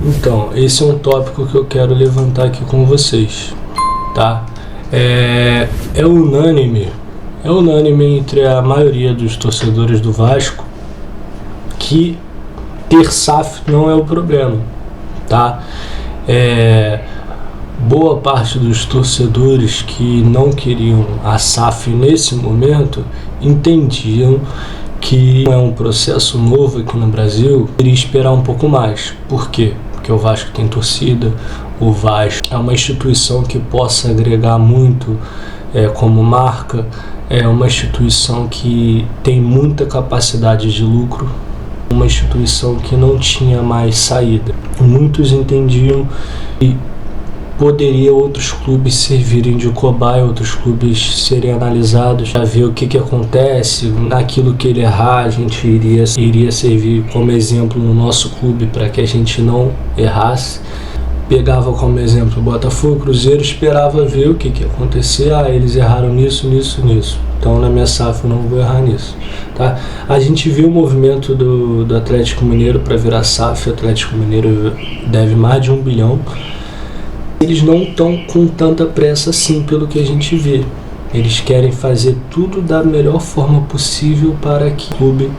Então, esse é um tópico que eu quero levantar aqui com vocês, tá? É unânime entre a maioria dos torcedores do Vasco que ter SAF não é o problema, tá? Boa parte dos torcedores que não queriam a SAF nesse momento entendiam que é um processo novo aqui no Brasil, iria esperar um pouco mais. Por quê? Porque o Vasco tem torcida, o Vasco é uma instituição que possa agregar muito como marca, é uma instituição que tem muita capacidade de lucro, uma instituição que não tinha mais saída. Muitos entendiam que poderia outros clubes servirem de cobaia, outros clubes serem analisados para ver o que acontece. Naquilo que ele errar, a gente iria servir como exemplo no nosso clube para que a gente não errasse. Pegava como exemplo o Botafogo, Cruzeiro, esperava ver o que ia acontecer. Eles erraram nisso. Então na minha SAF eu não vou errar nisso, tá? A gente viu o movimento do Atlético Mineiro para virar SAF. O Atlético Mineiro deve mais de 1 bilhão. Eles não estão com tanta pressa assim, pelo que a gente vê. Eles querem fazer tudo da melhor forma possível para que o clube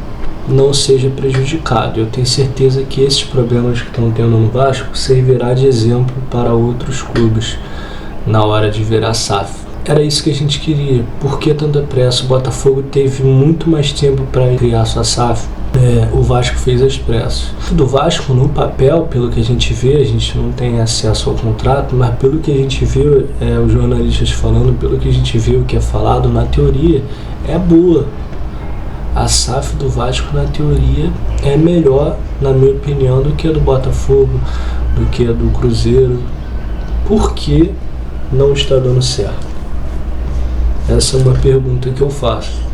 não seja prejudicado. Eu tenho certeza que esses problemas que estão tendo no Vasco servirá de exemplo para outros clubes na hora de virar SAF. Era isso que a gente queria. Por que tanta pressa? O Botafogo teve muito mais tempo para criar sua SAF. O Vasco fez às pressas. Do Vasco, no papel, pelo que a gente vê, a gente não tem acesso ao contrato, mas pelo que a gente viu, os jornalistas falando, pelo que a gente viu, o que é falado, na teoria, é boa. A SAF do Vasco, na teoria, é melhor, na minha opinião, do que a do Botafogo, do que a do Cruzeiro. Por que não está dando certo? Essa é uma pergunta que eu faço.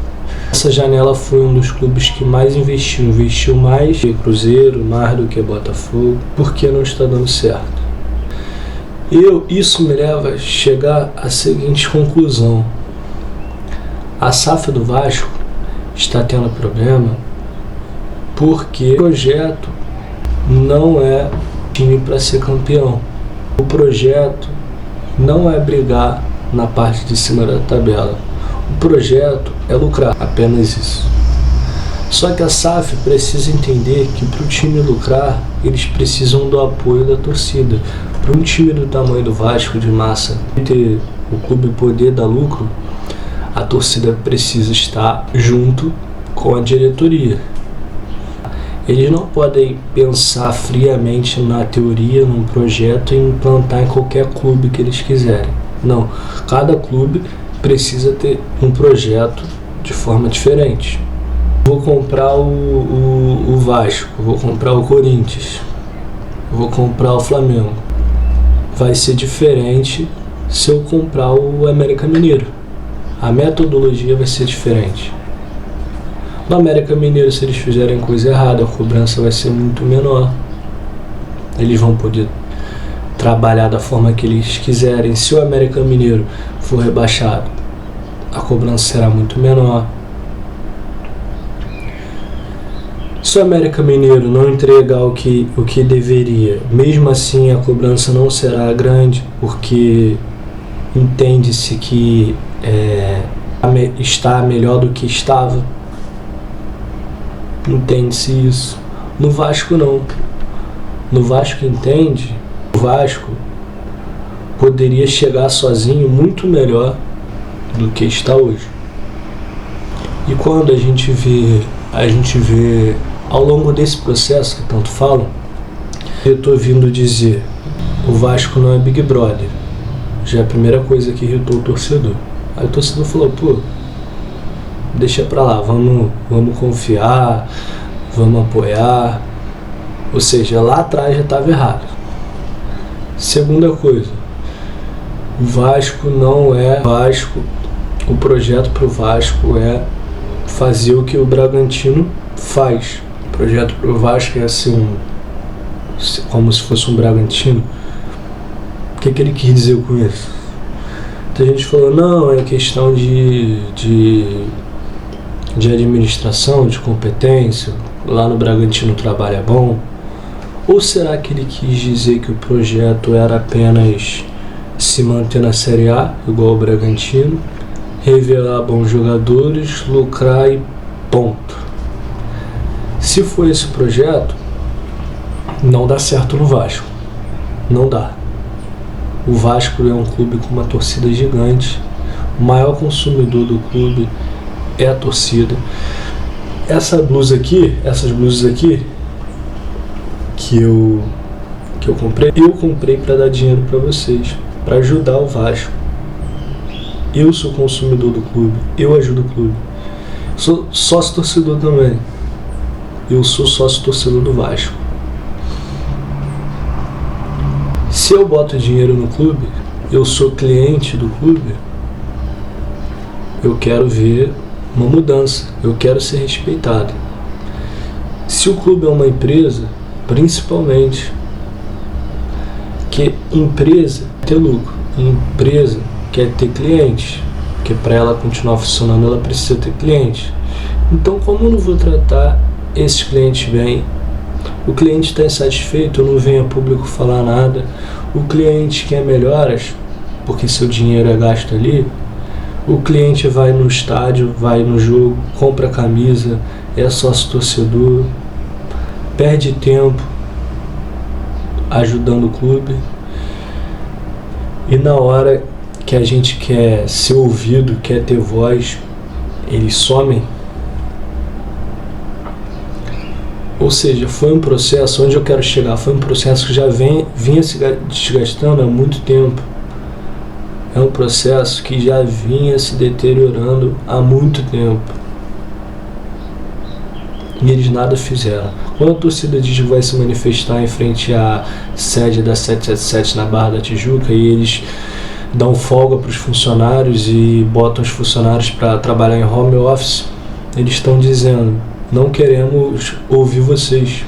Essa janela foi um dos clubes que mais investiu mais que Cruzeiro, mais do que Botafogo. Por que não está dando certo? Isso me leva a chegar à seguinte conclusão: a SAF do Vasco está tendo problema porque o projeto não é time para ser campeão. O projeto não é brigar na parte de cima da tabela. O projeto é lucrar, apenas isso. Só que a SAF precisa entender que para o time lucrar, eles precisam do apoio da torcida. Para um time do tamanho do Vasco, de massa, ter o clube poder dar lucro, a torcida precisa estar junto com a diretoria. Eles não podem pensar friamente na teoria, num projeto e implantar em qualquer clube que eles quiserem. Não, cada clube precisa ter um projeto de forma diferente. Vou comprar o Vasco, vou comprar o Corinthians, vou comprar o Flamengo. Vai ser diferente se eu comprar o América Mineiro. A metodologia vai ser diferente. No América Mineiro, se eles fizerem coisa errada, a cobrança vai ser muito menor. Eles vão poder trabalhar da forma que eles quiserem. Se o América Mineiro for rebaixado, a cobrança será muito menor. Se o América Mineiro não entregar o que deveria, mesmo assim a cobrança não será grande, porque entende-se que está melhor do que estava. Entende-se isso. No Vasco não. No Vasco entende, o Vasco poderia chegar sozinho muito melhor do que está hoje. E quando a gente vê ao longo desse processo que tanto falam, eu estou vindo dizer, o Vasco não é Big Brother. Já é a primeira coisa que irritou o torcedor. Aí o torcedor falou, deixa pra lá, vamos confiar, vamos apoiar. Ou seja, lá atrás já estava errado. Segunda coisa, o Vasco não é Vasco. O projeto para o Vasco é fazer o que o Bragantino faz. O projeto para o Vasco é assim, como se fosse um Bragantino. O que ele quis dizer com isso? Então a gente falou, não, é questão de administração, de competência. Lá no Bragantino o trabalho é bom. Ou será que ele quis dizer que o projeto era apenas se manter na Série A, igual o Bragantino, revelar bons jogadores, lucrar e ponto? Se for esse projeto, não dá certo no Vasco. Não dá. O Vasco é um clube com uma torcida gigante. O maior consumidor do clube é a torcida. Essas blusas aqui que eu comprei para dar dinheiro para vocês, para ajudar o Vasco. Eu sou consumidor do clube, eu ajudo o clube. Sou sócio torcedor também. Eu sou sócio torcedor do Vasco. Se eu boto dinheiro no clube, eu sou cliente do clube, eu quero ver uma mudança, eu quero ser respeitado. Se o clube é uma empresa, principalmente, que empresa quer ter lucro, empresa quer ter clientes, porque para ela continuar funcionando ela precisa ter clientes. Então, como eu não vou tratar esses clientes bem, o cliente está insatisfeito, eu não venho a público falar nada, o cliente quer melhoras, porque seu dinheiro é gasto ali, o cliente vai no estádio, vai no jogo, compra camisa, é sócio torcedor, perde tempo ajudando o clube, e na hora que a gente quer ser ouvido, quer ter voz, eles somem. Ou seja, foi um processo, onde eu quero chegar, foi um processo que já vinha se desgastando há muito tempo. É um processo que já vinha se deteriorando há muito tempo. E eles nada fizeram. Quando a torcida diz que vai se manifestar em frente à sede da 777 na Barra da Tijuca e eles dão folga para os funcionários e botam os funcionários para trabalhar em home office, eles estão dizendo: não queremos ouvir vocês.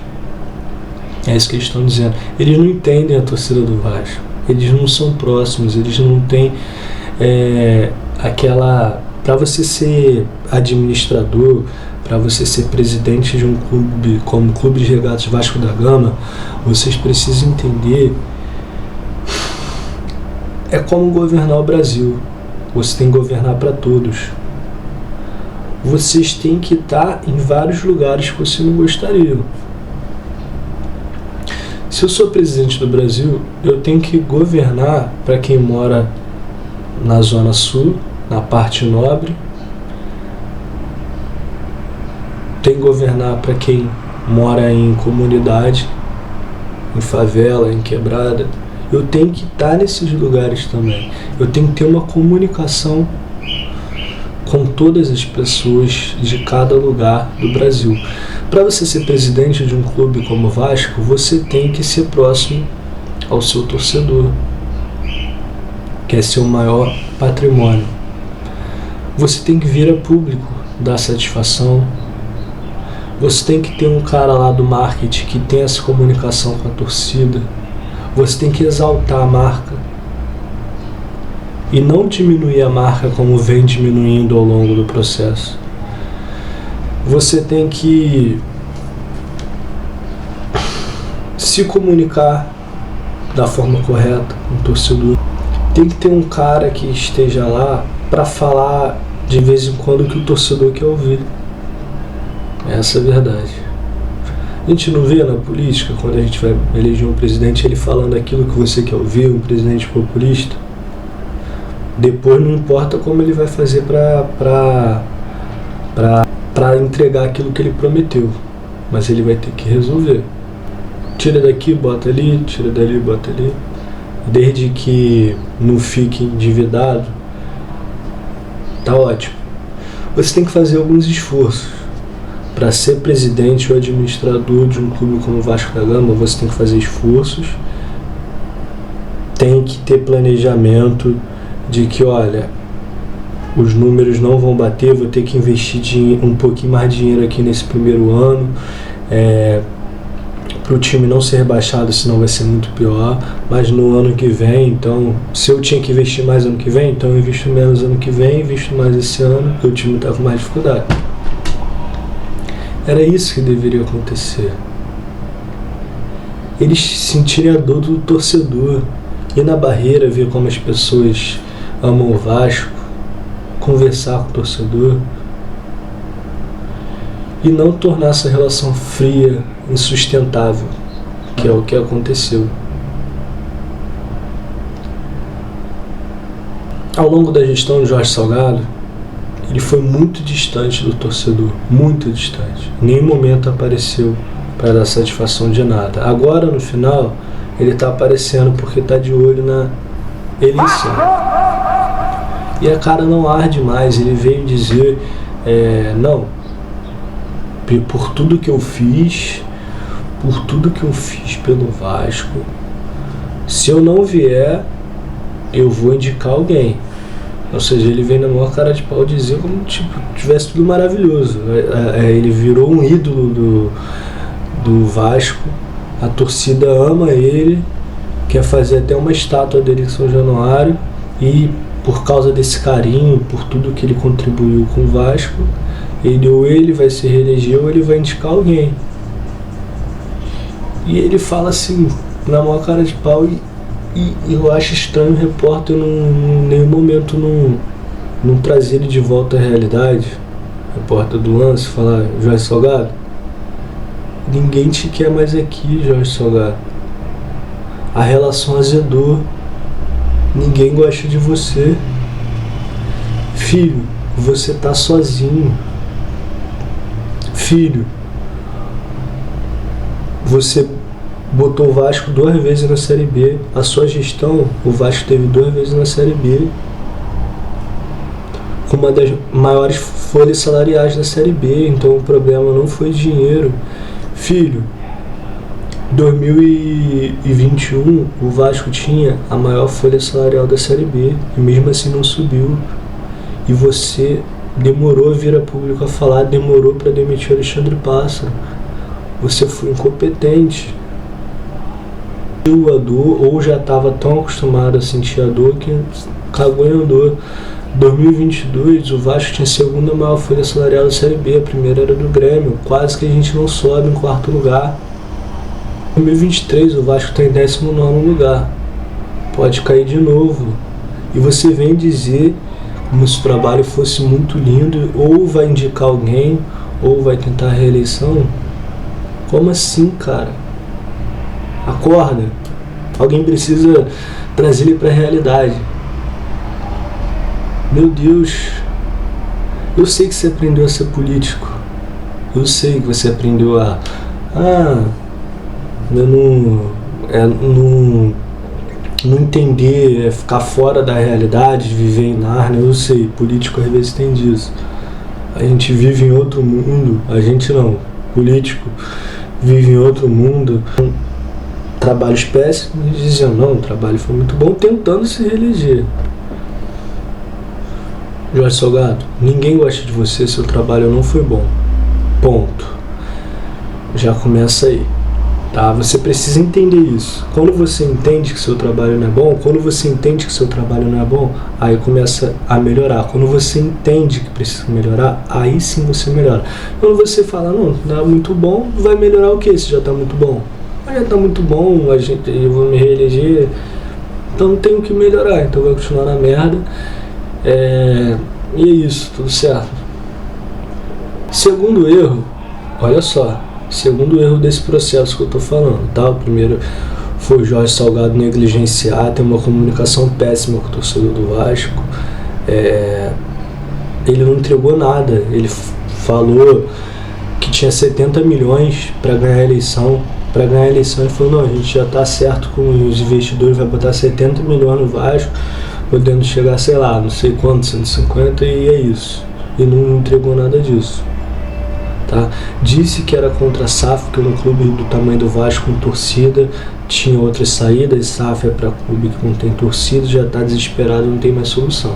É isso que eles estão dizendo. Eles não entendem a torcida do Vasco. Eles não são próximos. Eles não têm aquela... Para você ser administrador, para você ser presidente de um clube como o Clube de Regatas Vasco da Gama, vocês precisam entender. É como governar o Brasil. Você tem que governar para todos. Vocês têm que estar em vários lugares que vocês não gostariam. Se eu sou presidente do Brasil, eu tenho que governar para quem mora na Zona Sul, na parte nobre. Tenho que governar para quem mora em comunidade, em favela, em quebrada. Eu tenho que estar nesses lugares também. Eu tenho que ter uma comunicação com todas as pessoas de cada lugar do Brasil. Para você ser presidente de um clube como o Vasco, você tem que ser próximo ao seu torcedor, que é seu maior patrimônio. Você tem que vir a público, dar satisfação. Você tem que ter um cara lá do marketing que tem essa comunicação com a torcida. Você tem que exaltar a marca e não diminuir a marca como vem diminuindo ao longo do processo. Você tem que se comunicar da forma correta com o torcedor. Tem que ter um cara que esteja lá para falar de vez em quando o que o torcedor quer ouvir. Essa é a verdade. A gente não vê na política, quando a gente vai eleger um presidente, ele falando aquilo que você quer ouvir, um presidente populista. Depois não importa como ele vai fazer para entregar aquilo que ele prometeu, mas ele vai ter que resolver. Tira daqui, bota ali, tira dali, bota ali. Desde que não fique endividado, tá ótimo. Você tem que fazer alguns esforços. Para ser presidente ou administrador de um clube como o Vasco da Gama, você tem que fazer esforços, tem que ter planejamento de que, olha, os números não vão bater, vou ter que investir um pouquinho mais de dinheiro aqui nesse primeiro ano, para o time não ser rebaixado, senão vai ser muito pior, mas no ano que vem, então, se eu tinha que investir mais ano que vem, então eu invisto menos ano que vem, invisto mais esse ano, porque o time está com mais dificuldade. Era isso que deveria acontecer. eles sentirem a dor do torcedor, ir na barreira, ver como as pessoas amam o Vasco, conversar com o torcedor e não tornar essa relação fria, insustentável, que é o que aconteceu. Ao longo da gestão de Jorge Salgado, ele foi muito distante do torcedor, muito distante. Em nenhum momento apareceu para dar satisfação de nada. Agora, no final, ele está aparecendo porque está de olho na eleição. E a cara não arde mais. Ele veio dizer, não, por tudo que eu fiz pelo Vasco, se eu não vier, eu vou indicar alguém. Ou seja, ele vem na maior cara de pau dizer como tipo, tivesse tudo maravilhoso. Ele virou um ídolo do Vasco, a torcida ama ele, quer fazer até uma estátua dele em São Januário, e por causa desse carinho, por tudo que ele contribuiu com o Vasco, ele vai se reeleger ou ele vai indicar alguém. E ele fala assim, na maior cara de pau, e eu acho estranho o repórter em nenhum momento não trazer ele de volta à realidade. O repórter do Lance falar, Jorge Salgado, ninguém te quer mais aqui, Jorge Salgado. A relação azedou. Ninguém gosta de você. Filho, você tá sozinho. Filho, você botou o Vasco 2 vezes na Série B. A sua gestão, o Vasco teve 2 vezes na Série B, com uma das maiores folhas salariais da Série B. Então o problema não foi dinheiro. Filho, 2021 o Vasco tinha a maior folha salarial da Série B e mesmo assim não subiu. E você demorou a vir a público a falar, demorou para demitir o Alexandre Pássaro. Você foi incompetente. A dor, ou já estava tão acostumado a sentir a dor que cagou e andou. 2022 o Vasco tinha a segunda maior folha salarial da Série B, a primeira era do Grêmio, quase que a gente não sobe em 4º lugar. 2023 o Vasco está em 19º lugar, pode cair de novo. E você vem dizer como se o trabalho fosse muito lindo, ou vai indicar alguém, ou vai tentar a reeleição. Como assim, cara? Acorda. Alguém precisa trazer ele para a realidade. Meu Deus. Eu sei que você aprendeu a ser político. Eu sei que você aprendeu a não entender, ficar fora da realidade, viver em Nárnia. Eu sei, político às vezes tem disso. A gente vive em outro mundo. A gente não. Político vive em outro mundo. Trabalhos péssimos, diziam, não, o trabalho foi muito bom, tentando se reeleger. Jorge Salgado, ninguém gosta de você, seu trabalho não foi bom. Ponto. Já começa aí, tá? Você precisa entender isso. Quando você entende que seu trabalho não é bom, aí começa a melhorar. Quando você entende que precisa melhorar, aí sim você melhora. Quando você fala, não é muito bom, vai melhorar o quê se já tá muito bom? Já tá muito bom, eu vou me reeleger, então não tenho que melhorar, então vai continuar na merda. E é isso, tudo certo. Segundo erro, olha só, segundo erro desse processo que eu tô falando, tá? O primeiro foi o Jorge Salgado negligenciar, ter uma comunicação péssima com o torcedor do Vasco. Ele não entregou nada, ele falou que tinha 70 milhões para ganhar a eleição. Para ganhar a eleição ele falou, não, a gente já está certo com os investidores, vai botar 70 milhões no Vasco, podendo chegar, sei lá, não sei quanto, 150, e é isso. E não entregou nada disso. Tá? Disse que era contra a SAF, que no clube do tamanho do Vasco, com torcida, tinha outras saídas. SAF é para clube que não tem torcida, já está desesperado, não tem mais solução.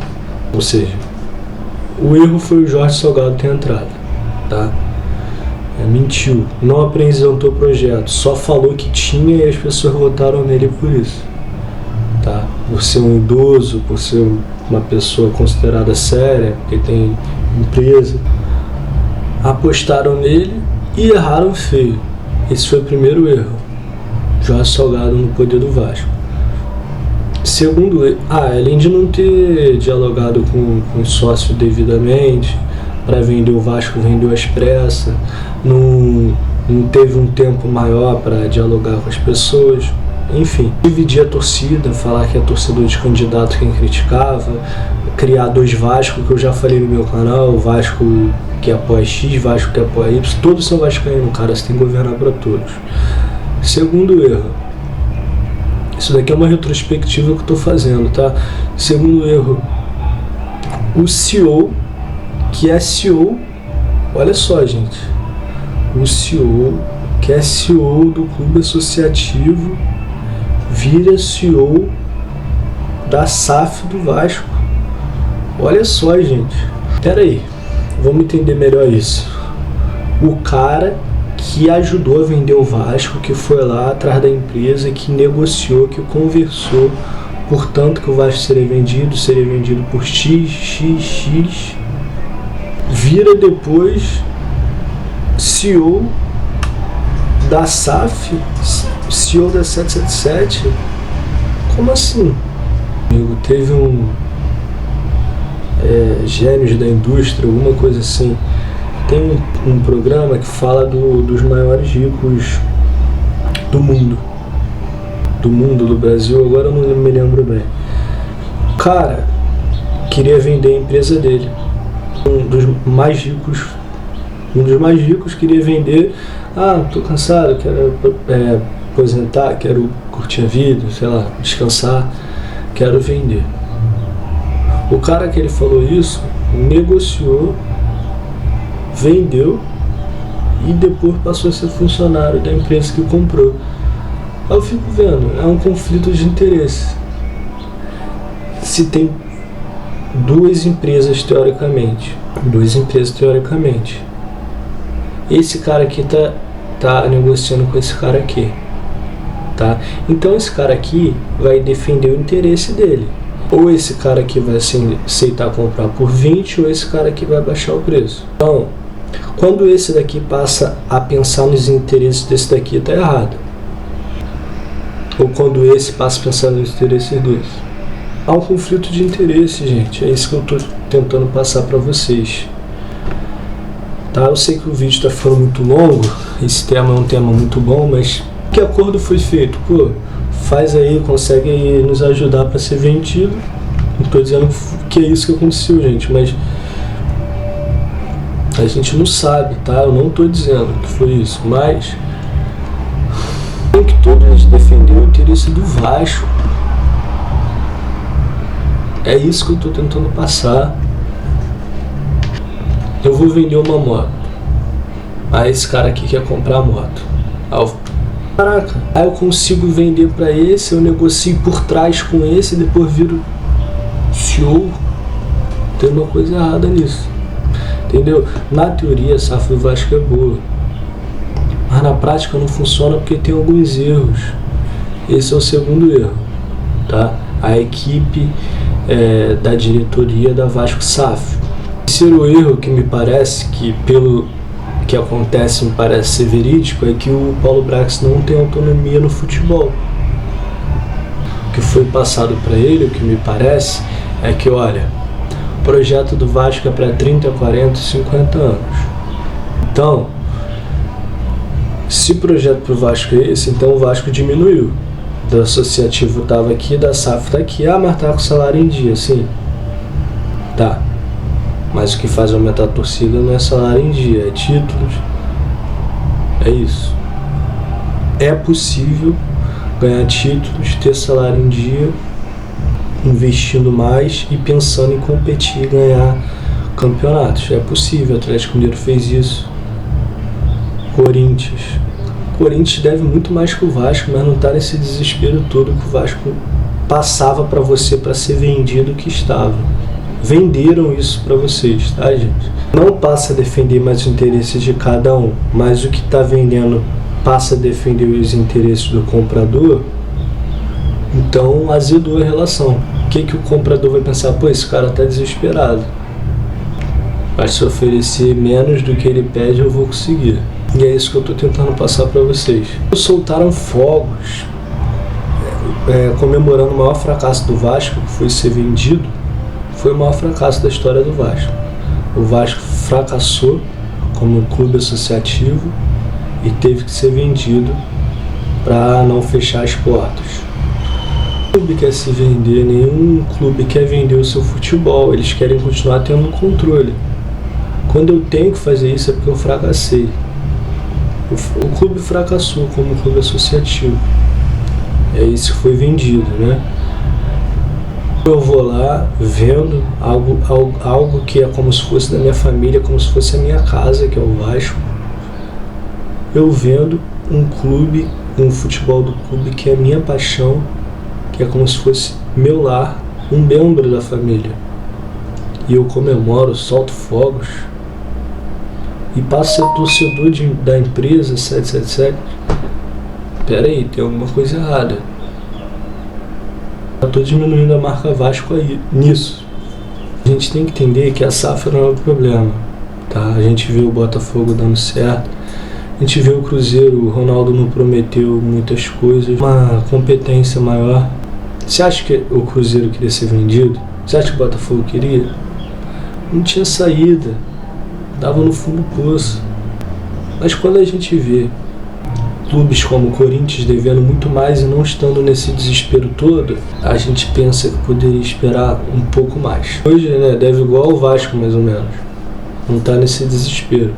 Ou seja, o erro foi o Jorge Salgado ter entrado. Tá? Mentiu, não apresentou o projeto, só falou que tinha e as pessoas votaram nele por isso, tá? Por ser um idoso, por ser uma pessoa considerada séria, porque tem empresa, apostaram nele e erraram feio. Esse foi o primeiro erro. Jorge Salgado no poder do Vasco. Segundo ele, além de não ter dialogado com os sócios devidamente, para vender o Vasco, vendeu às pressas, não teve um tempo maior para dialogar com as pessoas, enfim, dividir a torcida, falar que é torcedor de candidato quem criticava, criar dois Vasco, que eu já falei no meu canal, o Vasco que apoia X, Vasco que apoia Y, todos são vascaínos, cara, você tem que governar para todos. Segundo erro, isso daqui é uma retrospectiva que eu estou fazendo, tá? Segundo erro, o CEO, que é CEO, olha só, gente, o CEO, que é CEO do clube associativo, vira CEO da SAF do Vasco. Olha só, gente. Pera aí, vamos entender melhor isso. O cara que ajudou a vender o Vasco, que foi lá atrás da empresa, que negociou, que conversou, portanto que o Vasco seria vendido por X, vira depois CEO da SAF, CEO da 777. Como assim? Teve gênios da indústria, alguma coisa assim. Tem um programa que fala dos maiores ricos do mundo, do Brasil, agora eu não me lembro bem. O cara queria vender a empresa dele. Um dos mais ricos queria vender. Tô cansado, quero aposentar, quero curtir a vida, sei lá, descansar, quero vender. O cara que ele falou isso, negociou, vendeu e depois passou a ser funcionário da empresa que comprou. Aí eu fico vendo, é um conflito de interesse. Se tem duas empresas teoricamente, esse cara aqui tá negociando com esse cara aqui, tá? Então esse cara aqui vai defender o interesse dele. Ou esse cara aqui vai aceitar comprar por 20, ou esse cara aqui vai baixar o preço. Então, quando esse daqui passa a pensar nos interesses desse daqui, tá errado. Ou quando esse passa a pensar nos interesses desse. Há um conflito de interesse, gente. É isso que eu tô tentando passar para vocês. Tá? Eu sei que o vídeo tá ficando muito longo, esse tema é um tema muito bom, mas que acordo foi feito? Pô, faz aí, consegue aí nos ajudar para ser vendido. Não tô dizendo que é isso que aconteceu, gente, mas a gente não sabe, tá? Eu não tô dizendo que foi isso, mas tem que todos defender o interesse do Vasco. É isso que eu tô tentando passar. Eu vou vender uma moto. Aí esse cara aqui quer comprar a moto. Caraca, aí eu consigo vender para esse, eu negocio por trás com esse, depois viro CEO. Tem uma coisa errada nisso. Entendeu? Na teoria a SAF do Vasco é boa, mas na prática não funciona porque tem alguns erros. Esse é o segundo erro, tá? A equipe da diretoria da Vasco SAF. O terceiro erro que me parece que, pelo que acontece, me parece ser verídico, é que o Paulo Brax não tem autonomia no futebol. O que foi passado para ele, o que me parece, é que, olha, o projeto do Vasco é para 30, 40, 50 anos. Então, se o projeto para o Vasco é esse, então o Vasco diminuiu. Do associativo estava aqui, da SAF está aqui, mas tá com o salário em dia, sim. Tá. Mas o que faz aumentar a torcida não é salário em dia, é títulos. É isso. É possível ganhar títulos, ter salário em dia, investindo mais e pensando em competir e ganhar campeonatos. É possível, o Atlético Mineiro fez isso. Corinthians deve muito mais que o Vasco, mas não está nesse desespero todo que o Vasco passava para você para ser vendido que estava. Venderam isso para vocês, tá, gente? Não passa a defender mais os interesses de cada um, mas o que está vendendo passa a defender os interesses do comprador. Então azedou a relação. O que o comprador vai pensar? Pô, esse cara tá desesperado. Mas se oferecer menos do que ele pede, eu vou conseguir. E é isso que eu estou tentando passar para vocês. Soltaram fogos comemorando o maior fracasso do Vasco, que foi ser vendido. Foi o maior fracasso da história do Vasco. O Vasco fracassou como um clube associativo e teve que ser vendido para não fechar as portas. Nenhum clube quer se vender, nenhum clube quer vender o seu futebol, eles querem continuar tendo controle. Quando eu tenho que fazer isso é porque eu fracassei. O clube fracassou como um clube associativo. É isso que foi vendido, né? Eu vou lá vendo algo que é como se fosse da minha família, como se fosse a minha casa, que é o Vasco. Eu vendo um clube, um futebol do clube que é minha paixão, que é como se fosse meu lar, um membro da família. E eu comemoro, solto fogos e passo a ser torcedor da empresa 777. Pera aí, tem alguma coisa errada. Eu estou diminuindo a marca Vasco aí, nisso. A gente tem que entender que a SAF não é o problema, tá? A gente vê o Botafogo dando certo, a gente vê o Cruzeiro, o Ronaldo não prometeu muitas coisas, uma competência maior. Você acha que o Cruzeiro queria ser vendido? Você acha que o Botafogo queria? Não tinha saída, dava no fundo do poço. Mas quando a gente vê clubes como o Corinthians devendo muito mais e não estando nesse desespero todo, a gente pensa que poderia esperar um pouco mais. Hoje, né, deve igual ao Vasco, mais ou menos. Não está nesse desespero.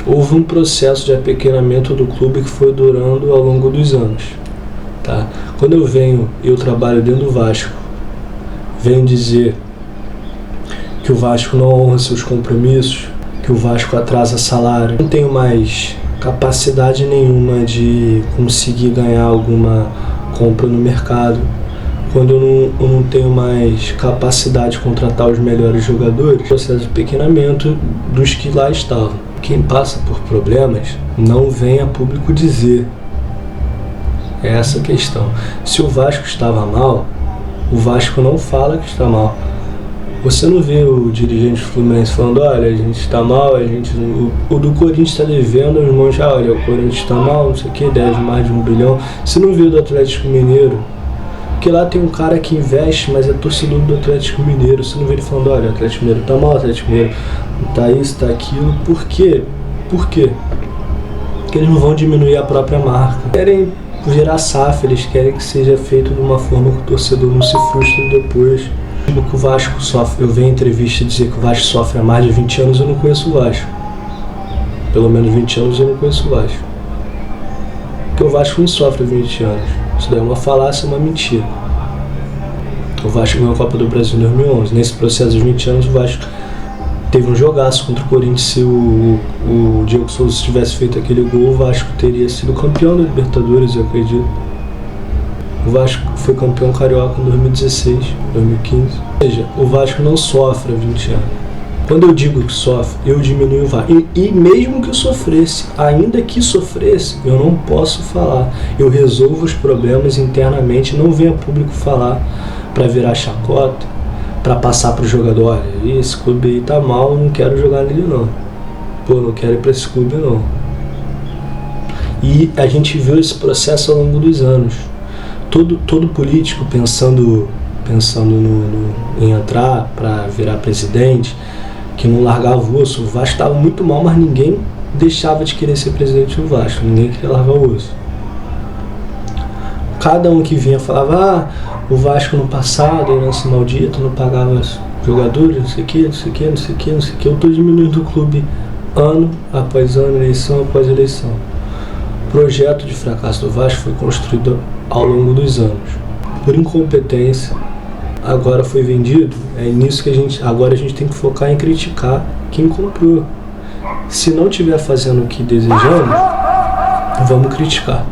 Houve um processo de apequenamento do clube que foi durando ao longo dos anos. Tá? Quando eu trabalho dentro do Vasco, venho dizer que o Vasco não honra seus compromissos, que o Vasco atrasa salário, não tenho mais capacidade nenhuma de conseguir ganhar alguma compra no mercado, quando eu não tenho mais capacidade de contratar os melhores jogadores, processo de pequenamento dos que lá estavam. Quem passa por problemas não vem a público dizer. É essa a questão. Se o Vasco estava mal, o Vasco não fala que está mal. Você não vê o dirigente do Fluminense falando, olha, a gente está mal, o do Corinthians está devendo, os irmãos já, olha, o Corinthians está mal, não sei o que, deve mais de 1 bilhão. Você não vê o do Atlético Mineiro, porque lá tem um cara que investe, mas é torcedor do Atlético Mineiro. Você não vê ele falando, olha, o Atlético Mineiro está mal, o Atlético Mineiro está isso, está aquilo. Por quê? Por quê? Porque eles não vão diminuir a própria marca. Querem virar SAF, eles querem que seja feito de uma forma que o torcedor não se frustre depois. Que o Vasco sofre, eu venho em entrevista dizer que o Vasco sofre há mais de 20 anos, eu não conheço o Vasco. Pelo menos 20 anos eu não conheço o Vasco. Porque o Vasco não sofre há 20 anos. Isso daí é uma falácia, uma mentira. O Vasco ganhou a Copa do Brasil em 2011. Nesse processo de 20 anos, o Vasco teve um jogaço contra o Corinthians. Se o Diego Souza tivesse feito aquele gol, o Vasco teria sido campeão da Libertadores, eu acredito. O Vasco foi campeão carioca em 2016, 2015. Ou seja, o Vasco não sofre há 20 anos. Quando eu digo que sofre, eu diminuo o Vasco. E mesmo que eu sofresse, ainda que sofresse, eu não posso falar. Eu resolvo os problemas internamente, não venho a público falar para virar chacota, para passar para o jogador, olha, esse clube aí tá mal, não quero jogar nele não. Pô, não quero ir para esse clube não. E a gente viu esse processo ao longo dos anos. Todo político pensando em entrar para virar presidente, que não largava o osso. O Vasco estava muito mal, mas ninguém deixava de querer ser presidente do Vasco, ninguém queria largar o osso. Cada um que vinha falava, o Vasco no passado, herança maldita, não pagava jogadores, não sei o que, não sei o que, não sei o que, não sei o que. Eu estou diminuindo o clube ano após ano, eleição após eleição. O projeto de fracasso do Vasco foi construído ao longo dos anos. Por incompetência, agora foi vendido. É nisso que agora a gente tem que focar em criticar quem comprou. Se não estiver fazendo o que desejamos, vamos criticar,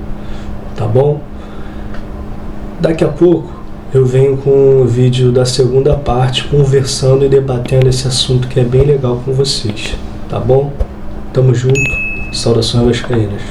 tá bom? Daqui a pouco eu venho com o vídeo da segunda parte, conversando e debatendo esse assunto que é bem legal com vocês, tá bom? Tamo junto, saudações vascaínas.